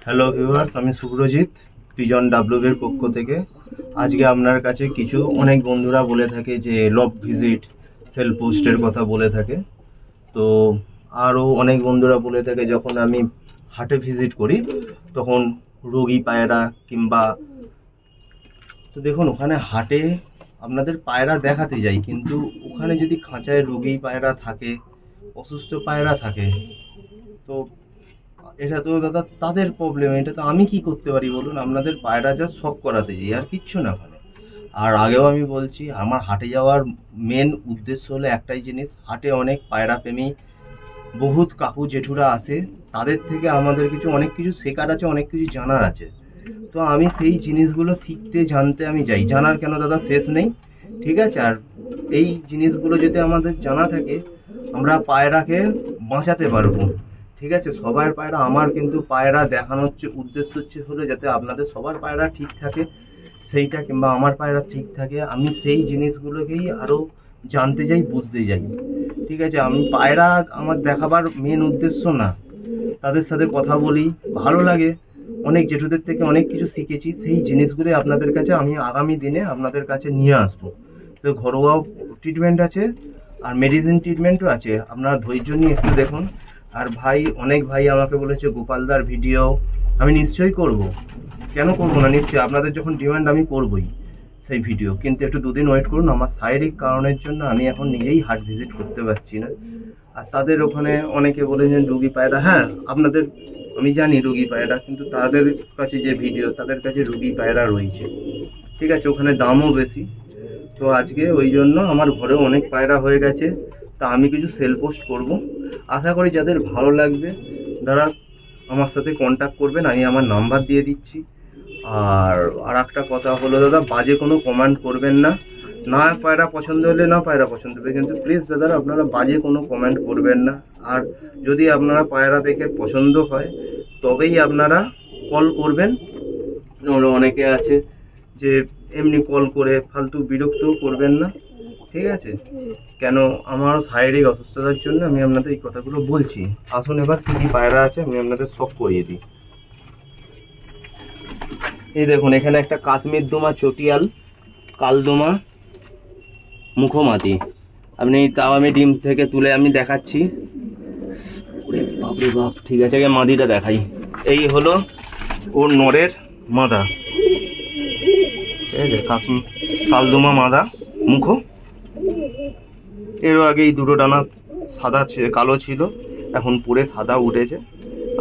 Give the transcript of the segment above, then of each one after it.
Hello viewers, আমি Subrajit pigeon ডাব্লুগের পক্ষ থেকে। আজকে আপনার কাছে কিছু অনেক বন্ধুরা বলে থাকে যে লব ভিজিট সেল পোস্টের কথা বলে থাকে। তো আরও অনেক বন্ধুরা বলে থাকে যখন আমি হাটে ভিজিট করি তখন রোগী পায়রা কিংবা, তো দেখুন ওখানে হাটে আপনাদের পায়রা দেখাতে যাই, কিন্তু ওখানে যদি খাঁচায় রোগী পায়রা থাকে, অসুস্থ পায়রা থাকে, তো এটা তো দাদা তাদের প্রবলেম। এটা তো আমি কি করতে পারি বলুন? আপনাদের পায়রা যা শখ করাতে যাই, আর কিচ্ছু না ওখানে। আর আগেও আমি বলছি, আমার হাটে যাওয়ার মেন উদ্দেশ্য হলো একটাই জিনিস, হাটে অনেক পায়রা প্রেমী বহুত কাকু জেঠুরা আসে, তাদের থেকে আমাদের অনেক কিছু শেখার আছে, অনেক কিছু জানার আছে। তো আমি সেই জিনিসগুলো শিখতে জানতে আমি যাই, জানার কেন দাদা শেষ নেই, ঠিক আছে? আর এই জিনিসগুলো যদি আমাদের জানা থাকে, আমরা পায়রাকে বাঁচাতে পারবো, ঠিক আছে? সবার পায়রা, আমার কিন্তু পায়রা দেখানোর উদ্দেশ্য হলো যাতে আপনাদের সবার পায়রা ঠিক থাকে সেইটা, কিংবা আমার পায়রা ঠিক থাকে, আমি সেই জিনিসগুলোকেই আরো জানতে যাই, বুঝতে যাই, ঠিক আছে? আমি পায়রা আমার দেখাবার মেন উদ্দেশ্য না, তাদের সাথে কথা বলি, ভালো লাগে, অনেক জেঠুদের থেকে অনেক কিছু শিখেছি, সেই জিনিসগুলো আপনাদের কাছে আমি আগামী দিনে আপনাদের কাছে নিয়ে আসবো। তো ঘরোয়া ট্রিটমেন্ট আছে আর মেডিসিন ট্রিটমেন্টও আছে, আপনারা ধৈর্য নিয়ে একটু দেখুন। আর ভাই, অনেক ভাই আমাকে বলেছে গোপালদার ভিডিও, আমি নিশ্চয়ই করব, কেন করব না, নিশ্চয়ই আপনাদের যখন ডিমান্ড আমি করবই সেই ভিডিও, কিন্তু একটু দুদিন ওয়েট করুন, আমার শারীরিক কারণের জন্য আমি এখন নিজেই হাট ভিজিট করতে পারছি না। আর তাদের ওখানে অনেকে বলেছেন রুগী পায়রা, হ্যাঁ আপনাদের আমি জানি রুগী পায়রা, কিন্তু তাদের কাছে যে ভিডিও, তাদের কাছে রুগী পায়রা রয়েছে, ঠিক আছে? ওখানে দামও বেশি। তো আজকে ওই জন্য আমার ঘরেও অনেক পায়রা হয়ে গেছে, তা আমি কিছু সেল পোস্ট করব, আশা করি যাদের ভালো লাগবে তারা আমার সাথে কন্ট্যাক্ট করবেন, আমি আমার নাম্বার দিয়ে দিচ্ছি। আর আর একটা কথা হলো দাদা, বাজে কোনো কমেন্ট করবেন না, না পায়রা পছন্দ হলে না পায়রা পছন্দ হবে, কিন্তু প্লিজ দাদা আপনারা বাজে কোনো কমেন্ট করবেন না। আর যদি আপনারা পায়রা দেখে পছন্দ হয় তবেই আপনারা কল করবেন, নাহলে অনেকে আছে যে এমনি কল করে ফালতু বিরক্তও করবেন না, ঠিক আছে? কেন, আমার শারীরিক অসুস্থতার জন্য আমি আপনাদের এই কথাগুলো বলছি। আসুন এবার কি কি পায়রা আছে আমি আপনাদের সব করিয়ে দিই। এই দেখুন, এখানে একটা কাশ্মীর দোমা চটিয়াল, কালদোমা, মুখোমাতি, আপনি তাও আমি ডিম থেকে তুলে আমি দেখাচ্ছি। বাপরে বাপ, ঠিক আছে, আগে মাদিটা দেখাই। এই হলো ওর নরের মাদা, ঠিক আছে? কালদোমা মাদা মুখো। এরও আগে এই দুটো ডানা সাদা কালো ছিল, এখন পুরে সাদা উঠেছে,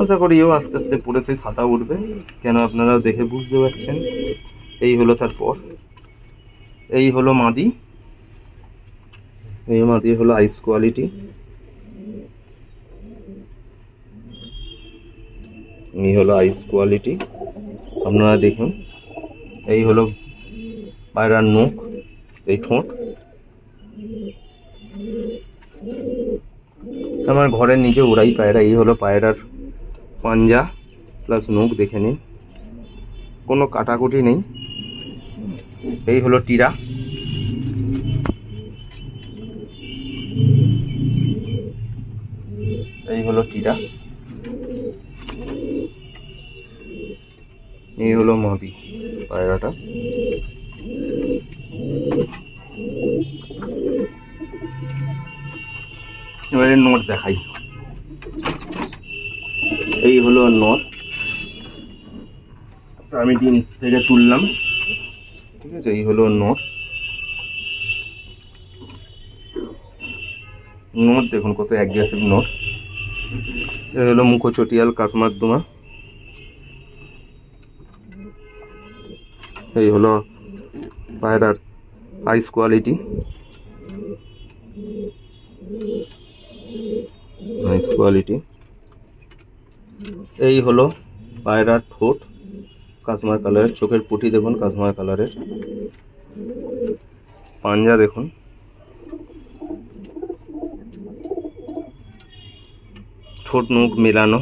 আশা করি এও আস্তে আস্তে পুরে সেই সাদা উঠবে, কেন আপনারা দেখে বুঝতে পারছেন। এই হলো তারপর, এই হলো মাদি, এই মাদি হলো আইস কোয়ালিটি, এই হলো আইস কোয়ালিটি, আপনারা দেখুন। এই হলো পায়রার নখ, এই ঠোঁট, আমার ঘরের নিচে ওড়াই পায়রা। এই হলো পায়রার পাঞ্জা প্লাস নখ, দেখে নিন, কোনো কাটাকুটি নেই। এই হলো টিরা, এই হলো টিরা, এই হলো মাদি পায়রাটা। এবারে নর দেখাই, এই হলো নর, আমি ডিম থেকে তুললাম, ঠিক আছে? এই হলো নর, নর দেখুন কত অ্যাগ্রেসিভ নর। এই হলো মুখো চটিয়াল কাশ্মীর দোমা, এই হলো পায়রার আইস কোয়ালিটি, নাইস কোয়ালিটি। এই হলো পায়রার ঠোঁট, কাশ্মীর কালারের, চোখের পুঁটি দেখুন কাশ্মীর কালারের, পাঞ্জা দেখুন, ঠোঁট মুখ মেলানো,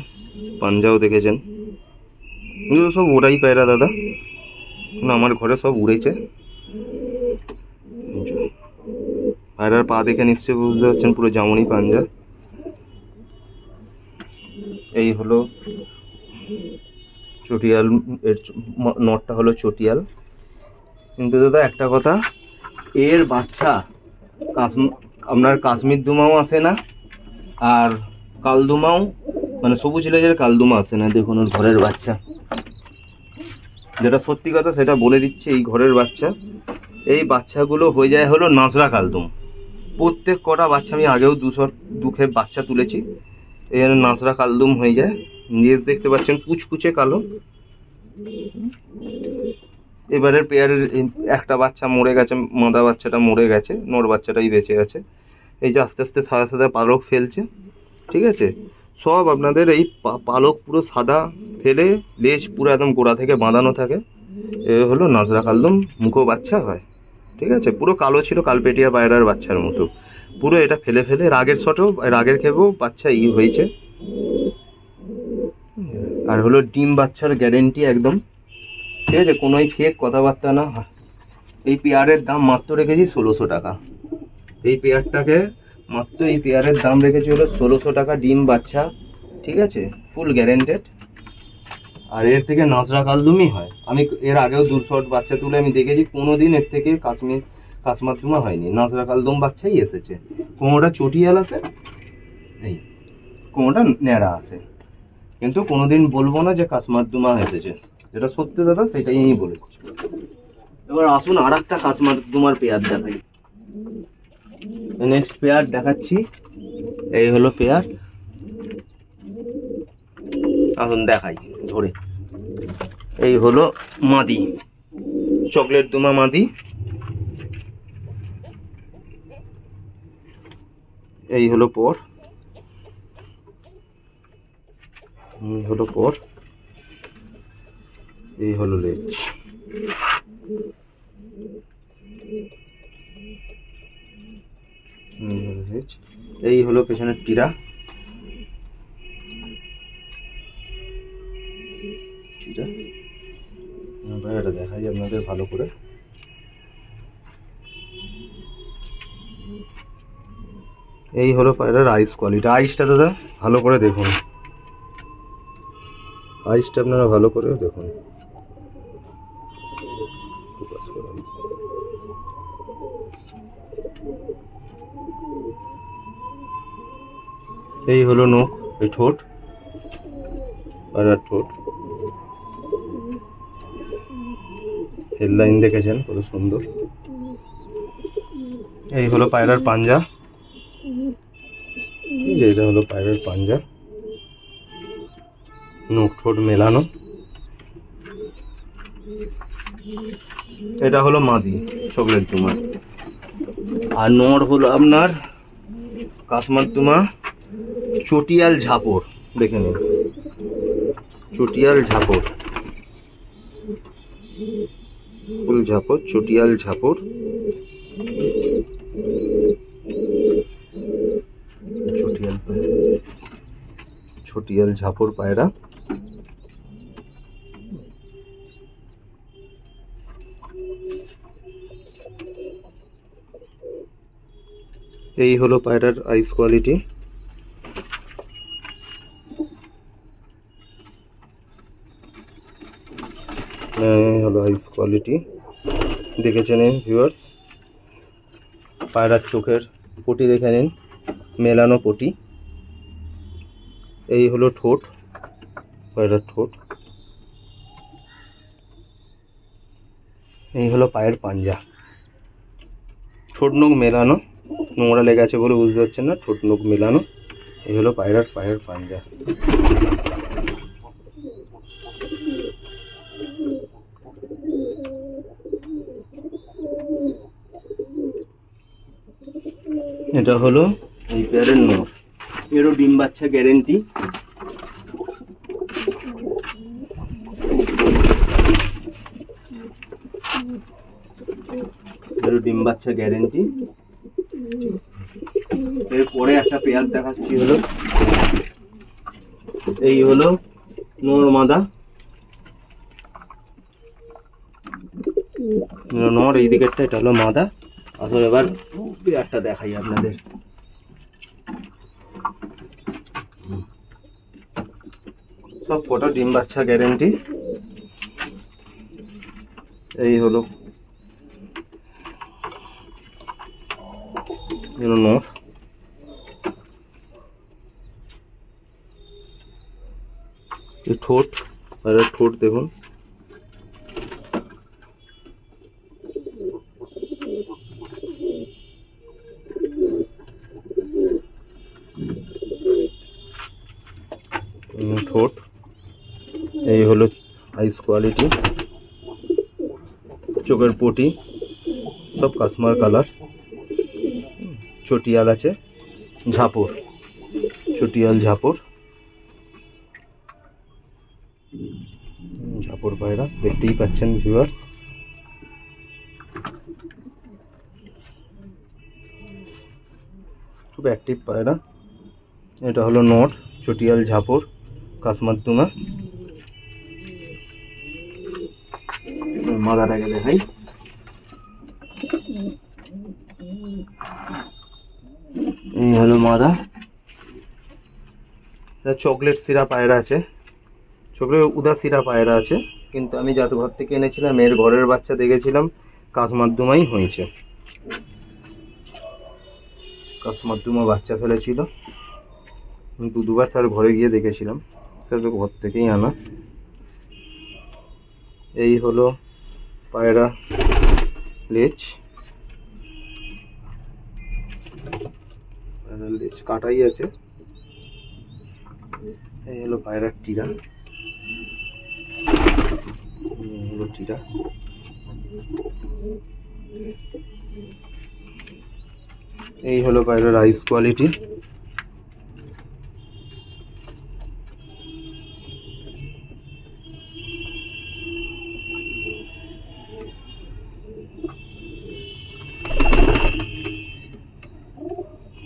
পাঞ্জাও দেখেছেন। এগুলো সব ওরাই পায়রা দাদা, আমার ঘরে সব উড়েছে। পায়রার পা দেখে নিশ্চয়ই বুঝতে পারছেন পুরো জামুনি পাঞ্জা। এই হলো চটিয়াল, এর নটটা হলো চটিয়াল। কিন্তু দাদা একটা কথা, এর বাচ্চা আপনার কাশ্মীর দুমাও আসে না, আর কালদুমাও মানে সবুজ লেজের কালদুমা আসে না। দেখুন ওর ঘরের বাচ্চা, যেটা সত্যি কথা সেটা বলে দিচ্ছে, এই ঘরের বাচ্চা, এই বাচ্চাগুলো হয়ে যায় হলো নাজরা কালদুম। প্রত্যেক কটা বাচ্চা আমি আগেও দুখে বাচ্চা তুলেছি, এই নাজরা কালদুম হয়ে যায়। নিজ দেখতে পাচ্ছেন কুচকুচে কালো। এবারের পেয়ারের একটা বাচ্চা মরে গেছে, মাদা বাচ্চাটা মরে গেছে, নর বাচ্চাটাই বেঁচে আছে। এই যে আস্তে আস্তে সাদা সাদা পালক ফেলছে, ঠিক আছে। সব আপনাদের এই পালক পুরো সাদা ফেলে লেজ পুরো একদম গোড়া থেকে বাঁধানো থাকে। এ হলো নাজরা কালদুম, মুখো বাচ্চা হয়, ঠিক আছে। পুরো কালো ছিল, কালপেটিয়া পায়রার বাচ্চার মতো পুরো। এটা ফেলে ফেলে রাগের শটেও, রাগের খেপেও বাচ্চা হয়েছে। আর হলো ডিম বাচ্চার গ্যারেন্টি একদম, ঠিক আছে, কোনোই ফেক কথাবার্তা না। এই পেয়ারের দাম মাত্র রেখেছি 1600 টাকা। এই পেয়ারটাকে মাত্র, এই পেয়ারের দাম রেখেছি হলো 1600 টাকা, ডিম বাচ্চা, ঠিক আছে, ফুল গ্যারেন্টেড। আর এর থেকে নাজরা কালদুমই হয়। আমি এর আগেও 200 বাচ্চা তুলে আমি দেখেছি, কোনোদিন এর থেকে কাশ্মার দুমা হয়নি, নাজরা কালদুম বাচ্চাই এসেছে। কোনোটা চটিয়াল আছে, এই কোনোটা ন্যাড়া আছে, কিন্তু কোনোদিন বলবো না যে কাশ্মার দুমা এসেছে। যেটা সত্যি দাদা সেটাই আমি বলেছি। এবার আসুন আর একটা কাশ্মার দুমার পেয়ার দেখাই। নেক্সট পেয়ার দেখাচ্ছি, এই হলো পেয়ার। আসুন দেখাই ধরে। এই হলো মাদি, চকলেট দুমা মাদি। এই হলো পর, হলো পর, এই হলো লেজ। এই হলো পেছনের টিরা। এটা দেখাই আপনাদের ভালো করে। এই হলো পায়রার আইস কোয়ালিটি। আইসটা দাদা ভালো করে দেখুন, আইসটা আপনারা ভালো করে দেখুন। এই হলো নখ, এই ঠোঁট, পায়রার ঠোঁট, হেডলাইন দেখেছেন কত সুন্দর। এই হলো পায়রার পাঞ্জা, এটা হলো পায়রার পাঞ্জা, নখ ঠোঁট মেলানো। এটা হলো মাদি চকলেট দুমা। আর নর হলো আপনার কাশ্মার দুমা চটিয়াল ঝাপড়, দেখে নিন, চটিয়াল ঝাপড়, ফুল ঝাপড়, চটিয়াল ঝাপড়। চটিয়াল ঝাপড় পায়রা। এই হলো পায়রার আইস কোয়ালিটি। হলো আইস কোয়ালিটি, দেখেছেন ভিউয়ার্স। পায়রার চোখের পটি দেখে নিন, মেলানো পটি। এই হলো ঠোঁট, পায়রার ঠোঁট। এই হলো পায়ের পাঞ্জা, ঠোঁট নখ মেলানো, নোংরা লেগে আছে বলে বুঝতে পারছেন না, ঠোঁট নখ মেলানো। এই হলো পায়রার পায়ের পাঞ্জা। এটা হলো এই পেয়ারের নর, এরও ডিম বাচ্চা গ্যারেন্টি। ডিম বাচ্চা গ্যারেন্টি। এরপরে একটা পেয়ার দেখাচ্ছি, হলো এই হলো নর মাদা, নর এই দিকেরটা, এটা হলো মাদা। আসলে এবার পেয়ারটা দেখাই আপনাদের। সব কটা ডিম বাচ্চা গ্যারেন্টি। এই হলো নর। এই ঠোঁট, আর ঠোঁট দেখুন। ঠোঁট, এই হলো আইস কোয়ালিটি, চোখের পটি সব কাশ্মীর কালার। চটিয়াল আছে, ঝাপর, চটিয়াল ঝাপর, ঝাপর পায়রা দেখতেই পাচ্ছেন ভিউয়ার্স। খুব অ্যাক্টিভ পায়রা। এটা হলো নর, চটিয়াল ঝাপর, কাশ্মীরদুমা। মাদাটাকে দেখাই। এই হলো মাদা। চকলেট সিরা পায়রা আছে, চকলেট উদাসিরা পায়রা আছে, কিন্তু আমি যাতে ঘর থেকে এনেছিলাম এর ঘরের বাচ্চা দেখেছিলাম কাশ্মীরদুমাই হয়েছে। কাশ্মীরদুমা বাচ্চা ফেলেছিল, দুবার তার ঘরে গিয়ে দেখেছিলাম, তার ঘর থেকেই আনা। এই হলো পায়রা লেজ, লেজ কাটাই আছে। এই হলো পায়রার টিরা, হলো টিরা। এই হলো পায়রার আইস কোয়ালিটি।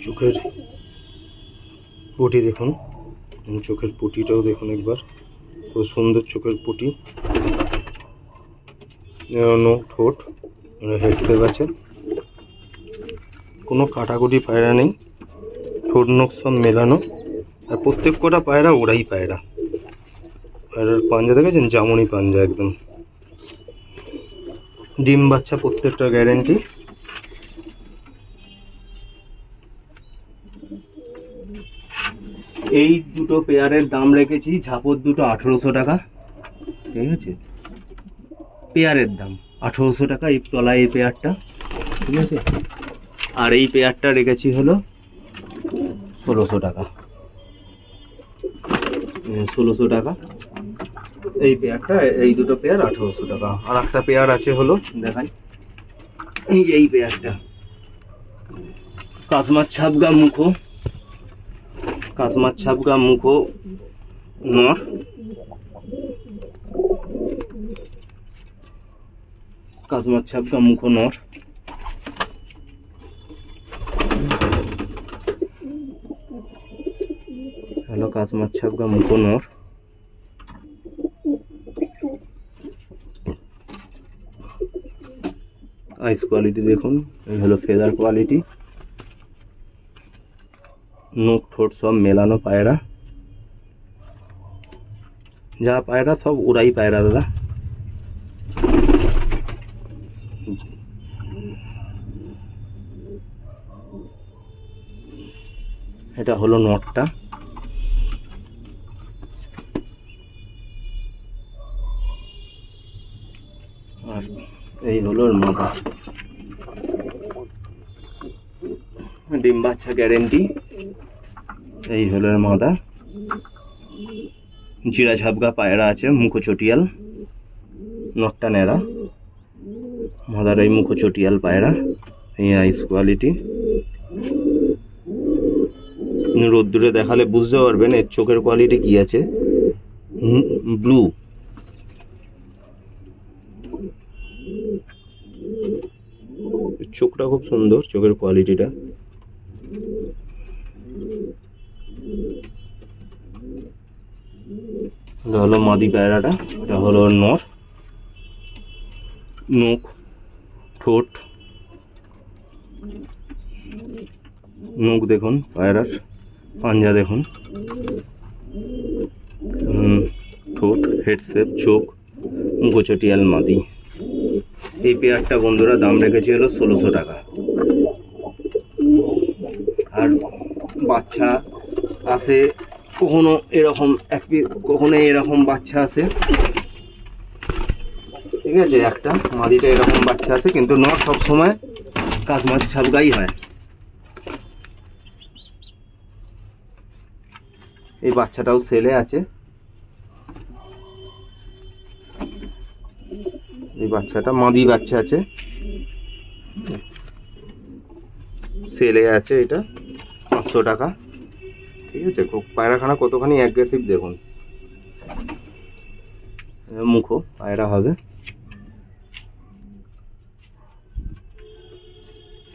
চোখের পটি দেখুন, চোখের পটিটাও দেখুন একবার, খুব সুন্দর চোখের পটি। ঠোঁট, হেড শেপ আছে, কোনো কাটাকুটি পায়রা নেই, ঠোঁট নখ সব মেলানো। আর প্রত্যেক কটা পায়রা ওরাই পায়রা। পায়রার পাঞ্জা দেখেছেন, জামুনি পাঞ্জা একদম। ডিম বাচ্চা প্রত্যেকটা গ্যারেন্টি। এই দুটো পেয়ারের দাম রেখেছি ঝাপর দুটো 1800 টাকা, ঠিক আছে? পেয়ারের দাম 1800 টাকা, এই তলায় এই পেয়ারটা, ঠিক আছে? আর এই পেয়ারটা রেখেছি হলো 1600 টাকা, 1600 টাকা এই পেয়ারটা। এই দুটো পেয়ার 1800 টাকা। আর একটা পেয়ার আছে হলো দেখাই, এই পেয়ারটা কাশ্মীর ছাপগা মুখো, কাশ্মীর ছাপগা মুখো নর, কাশ্মীর ছাপগা মুখো নর। হ্যালো কাশ্মীর ছাপগা মুখো নর। আইস কোয়ালিটি দেখুন, এই হলো ফেদার কোয়ালিটি, নখ ঠোঁট সব মেলানো পায়রা। যা পায়রা সব ওরাই পায়রা দাদা। এটা হলো নটটা, আর এই হলো মাদা। ডিম বাচ্চা গ্যারেন্টি। এই হলো মাদা। জিরা ঝাপগা পায়রা আছে, মুখো চটিয়াল, নটটা নেড়া, মাদার এই মুখো চটিয়াল পায়রা। এই আইস কোয়ালিটি। রোদ্দুরে দেখালে বুঝতে পারবেন এর চোখের কোয়ালিটি কি আছে, ব্লু। চোখটা খুব সুন্দর, চোখের কোয়ালিটিটা। এটা হলো মাদি পায়রাটা, এটা হলো নর। নখ, ঠোঁট, নখ দেখুন পায়রার, পাঞ্জা দেখুন। ঠোঁট, হেড শেপ, চোখ, মুখোচটিয়াল মাদি। এই পেয়ারটা বন্ধুরা দাম রেখেছি হলো 1600 টাকা। আর বাচ্চা আসে কখনো এরকম কখনো এরকম বাচ্চা আসে, ঠিক আছে, একটা মাদিটা এরকম বাচ্চা আছে, কিন্তু নট সবসময় কাশ্মীর ছাবগাই হয়। এই বাচ্চাটাও সেলে আছে, এই বাচ্চাটা মাদি বাচ্চা আছে, সেলে আছে, এটা 500 টাকা। ঠিক আছে, পায়রাখানা কতখানি অ্যাগ্রেসিভ দেখুন, মুখো পায়রা হবে।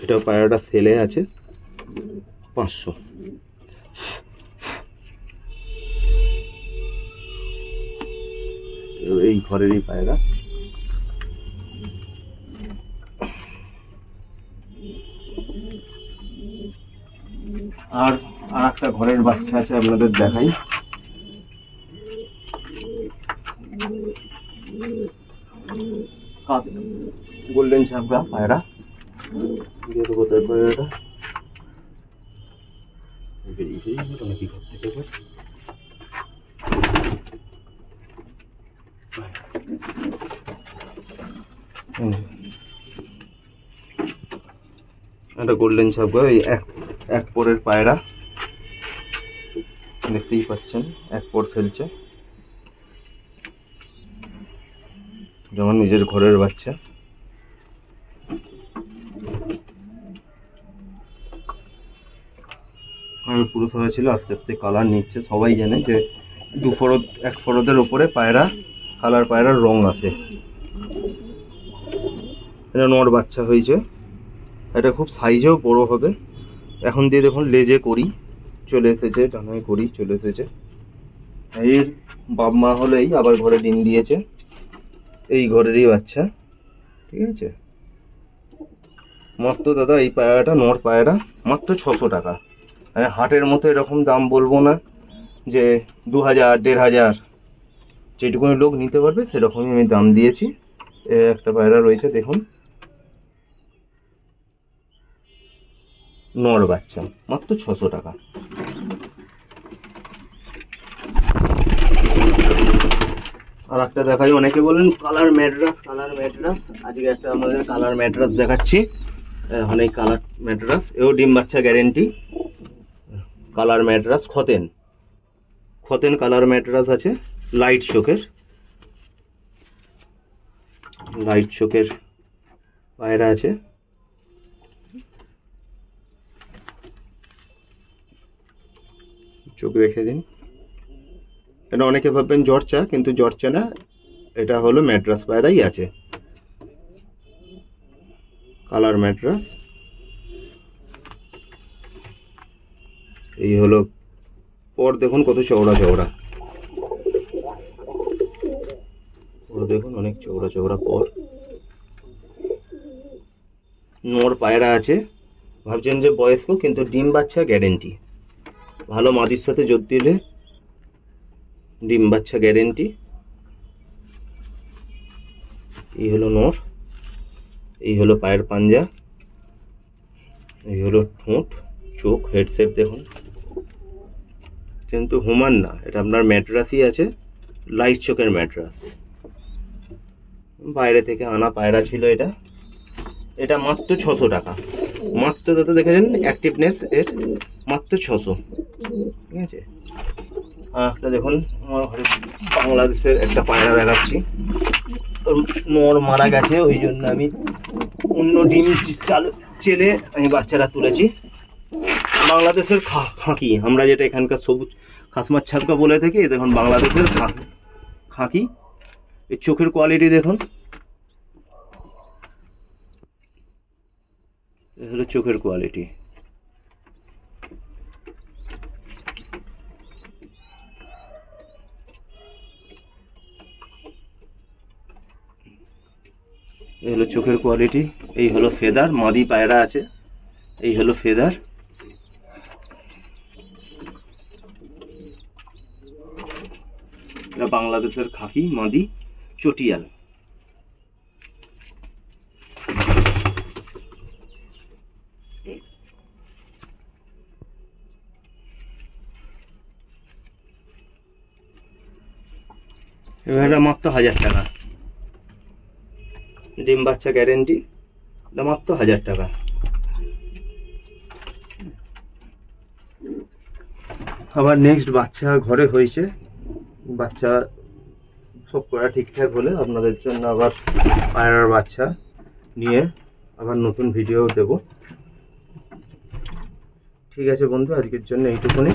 এটা পায়রাটা সেলে আছে 500। এই ঘরেরই পায়রা। আর একটা ঘরের বাচ্চা আছে, আপনাদের দেখাই। গোল্ডেন ছাপগা পায়রা, কোথায় পায়রাটা নাকি ঘর থেকে একটা গোল্ডেন ছাপগা, এই এক পরের পায়রা, দেখতেই পাচ্ছেন এক পর ফেলছে, যেমন নিজের ঘরের বাচ্চা। পুরুষ হয়েছিল, আস্তে আস্তে কালার নিচ্ছে। সবাই জানে যে এক ফরদের ওপরে পায়রা কালার পায়রার রং আছে। এটা নর বাচ্চা হয়েছে, এটা খুব সাইজেও বড় হবে। এখন দিয়ে দেখুন লেজে করি চলে এসেছে, ডানায় করি চলে এসেছে। এর বাপ মা হলেই আবার ঘরে ডিম দিয়েছে, এই ঘরেরই বাচ্চা। ঠিক আছে, মাত্র দাদা এই পায়রাটা নর পায়রা মাত্র 600 টাকা। মানে হাটের মতো এরকম দাম বলবো না যে 2000 1500, যেটুকুনি লোক নিতে পারবে সেরকমই আমি দাম দিয়েছি। একটা পায়রা রয়েছে দেখুন, নর বাচ্চা, মাত্র 600 টাকা। আর একটা দেখাই, অনেকে বলেন কালার ম্যাড্রাস, আজকে একটা আমাদের কালার ম্যাড্রাস দেখাচ্ছি। অনেক কালার ম্যাড্রাস, এও ডিম বাচ্চা গ্যারেন্টি। কালার ম্যাড্রাস খতেন কালার ম্যাড্রাস আছে, লাইট চোখের পায়রা আছে। চোখ রেখে দিন। এটা অনেকে ভাববেন জর্চা, কিন্তু জর্চা না, এটা হলো ম্যাড্রাস পায়রাই আছে, কালার ম্যাড্রাস। এই হলো পর, দেখুন কত চওড়া, দেখুন অনেক চওড়া পর। নর পায়রা আছে, ভাবছেন যে বয়স্ক, কিন্তু ডিম বাচ্চা গ্যারেন্টি। ভালো মাদির সাথে জোর দিলে ডিম বাচ্চা গ্যারেন্টি। এই হলো নর, এই হলো পায়ের পাঞ্জা, এই হলো ঠোঁট, চোখ, হেড শেপ দেখুন। কিন্তু হুমান না, এটা আপনার ম্যাড্রাসই আছে, লাইট চোখের ম্যাড্রাস। বাইরে থেকে আনা পায়রা ছিল এটা মাত্র 600 টাকা। মাত্র দাদা দেখেছেন অ্যাক্টিভনেস এর, মাত্র 600। ঠিক আছে, একটা দেখুন আমার ঘরে বাংলাদেশের একটা পায়রা দেখাচ্ছি। নর মারা গেছে, ওই জন্য আমি অন্য ডিম চেলে আমি বাচ্চারা তুলেছি। বাংলাদেশের খাঁকি, আমরা যেটা এখানকার সবুজ কাশ্মীর ছাপকা বলে থাকি, দেখুন বাংলাদেশের খাঁকি। এর চোখের কোয়ালিটি দেখুন, এ হলো চোখের কোয়ালিটি। এই হলো চোখের কোয়ালিটি। এই হলো ফেদার, মাদি পায়রা আছে, এই হলো ফেদার। বাংলাদেশের খাকি মাদি চটিয়াল। এটা মাত্র 1000 টাকা, ডিম বাচ্চা গ্যারেন্টি, এটা মাত্র 1000 টাকা। আবার নেক্সট বাচ্চা ঘরে হয়েছে, বাচ্চা সব করা ঠিকঠাক হলে আপনাদের জন্য আবার পায়রার বাচ্চা নিয়ে আবার নতুন ভিডিও দেব। ঠিক আছে বন্ধু, আজকের জন্য এইটুকুনি।